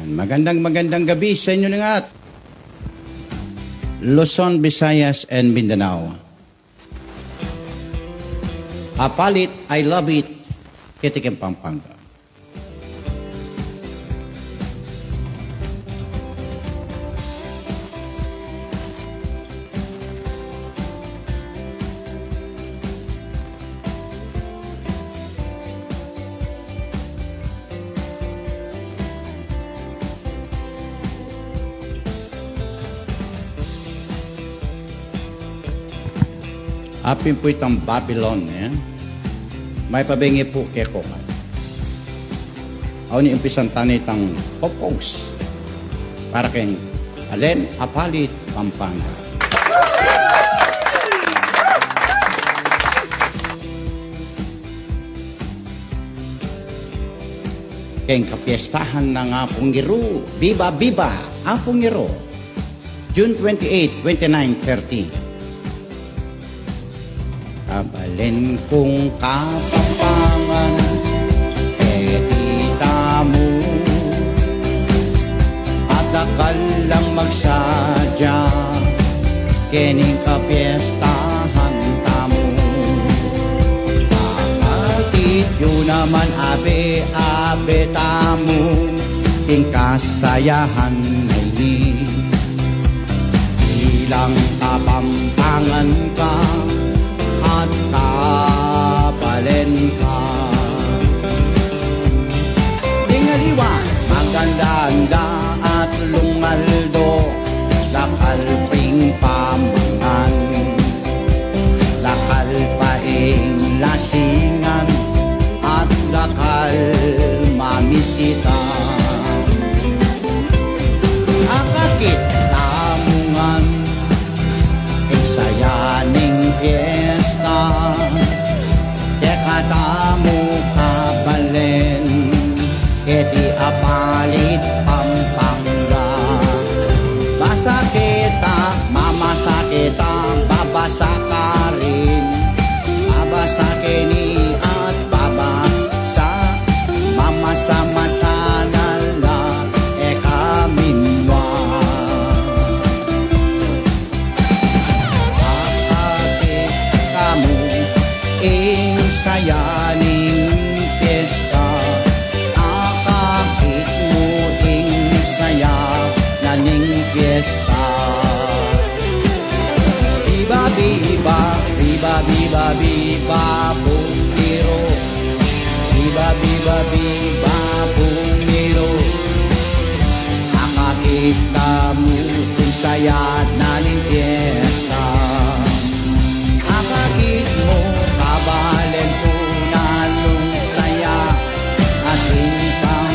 Magandang gabi sa inyo lahat. Luzon, Visayas, and Mindanao. Apalit, I love it, Kitikim Pampanga. Apin po itang Babylon, may pabingi po keko nga. Ako ni umpisan tanay itang popos para keng Alen Apalit Pampanga. Keng kapiestahan ng Apungiro, Biba Biba, Apungiro, June 28, 29, 30. Kabalin kong Kapampangan, tita mo, at akal lang magsadya, kening kapiestahan tamo. Kapatid yun naman abe tamo, ting kasayahan ay ilang Kapampangan ka, at kabalin ka. Tingaliwan, maganda-anda at lumaldo, lakal ping pamangan, lakal paing lasingan, at lakal mamisita. Akakit tamungan, iksayaning fiesta, kekatamu kabalin, keti apalit Pampanga. Basa kita, mamasa kita, babasa ka rin, babasa kini at babasa, mamasa-masa nala, ekaminwa. Sayaning piyesta, akakit mo ing saya naning piyesta. Biba biba, biba biba biba bumiro, biba biba biba bumiro. Akakit mo ing saya naning piyesta. Akakit mo kabalin ko nalong saya, at intang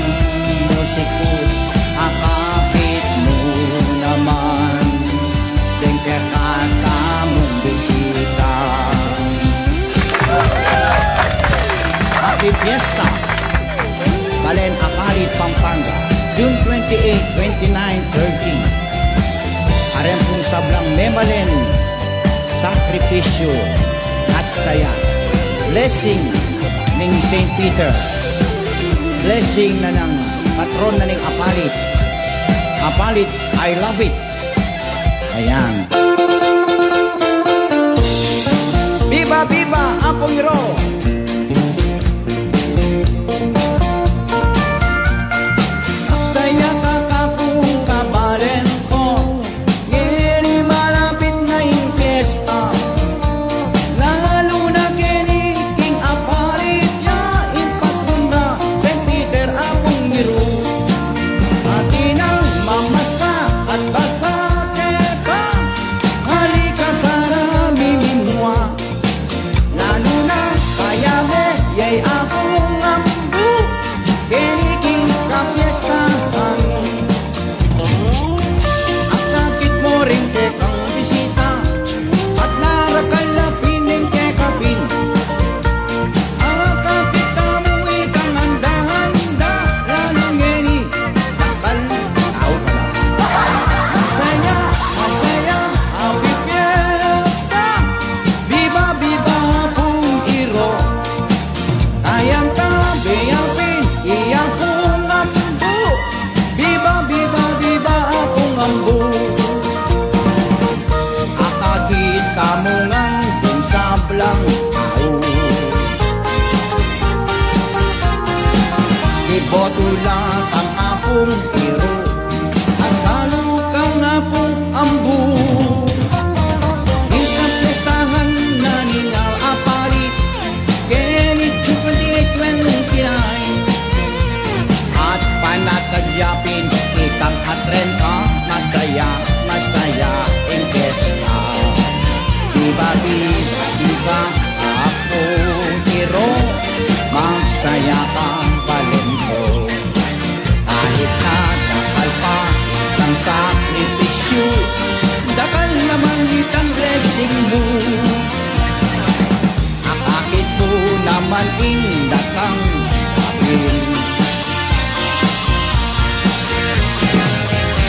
musikus, akapit mo naman, din kakata mong bisita. Happy Fiesta, Balen Apalit Pampanga, June 28, 29, 30. Arem pong sablang memalen, sakripisyo at saya. Blessing ng St. Peter, blessing na ng patron na ng Apalit. Apalit, I love it. Ayan. Biba biba Apungiro. Saya kakapung kabalin ko, ngini malapit na yung piyesta. Nagdula kang apong hiro at halo kang apong ambu. Hingkang listahan na ningal apali Kenit 2029 at panatagyapin itang atren ka masaya, masaya ang piyesta. Diba, diba, diba, apong hiro, magsaya kang palengko. Kahit na dakal pa ng sakripisyo, dakal naman itang blessing mo. Akakit mo naman indakang kapin.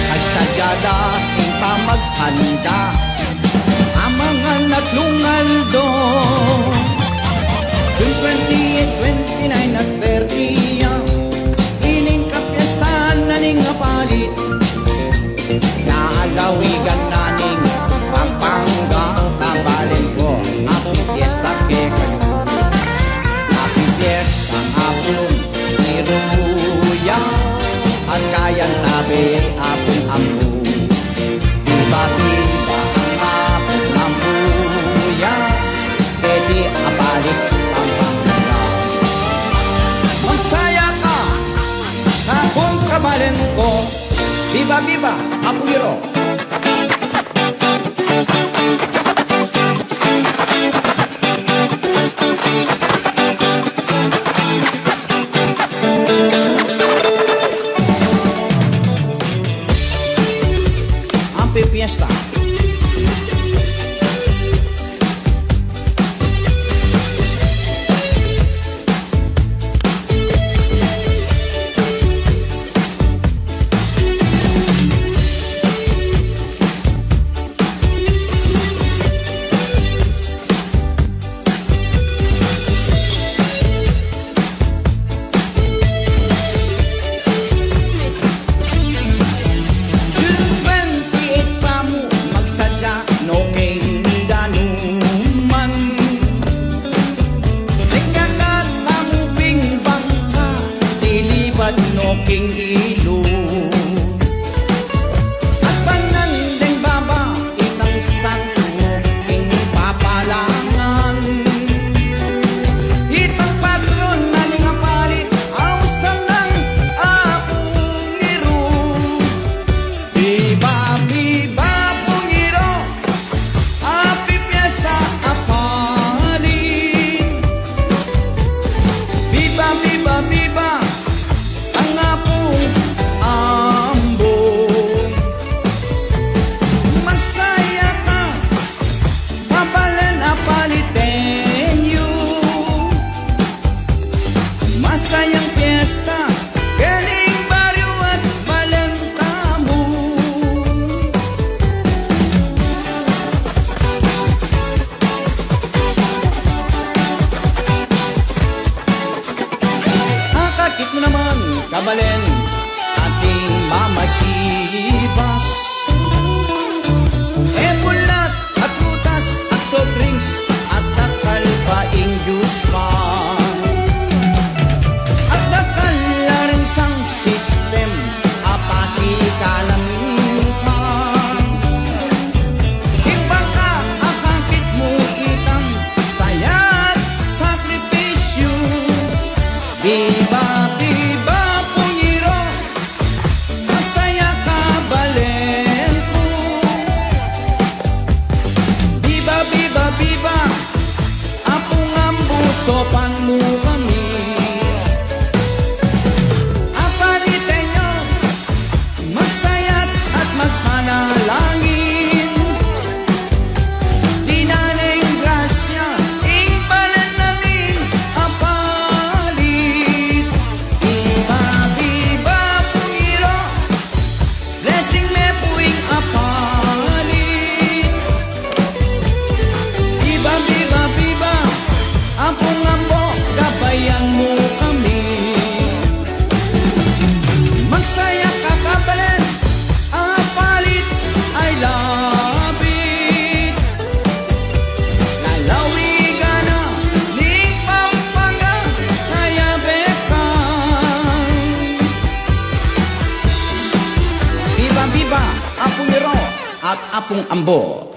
Nagsadyada ing pamaghanda ang mga natlungaldo. June 28, 29 at 30 ining kapiestahan na ning palit. Naalawigan na ning Pampanga kabalin ko. Happy Fiesta kay kayo. Happy Fiesta apong niruya at kayang tabi apong ambu. Diba diba ang apong ambuya pwede apalik Pampanga. Magsaya ka akong kabalin ko. Viva, viva, Apuyero! Happy Fiesta! June 28 pa mo at Apong Ambo.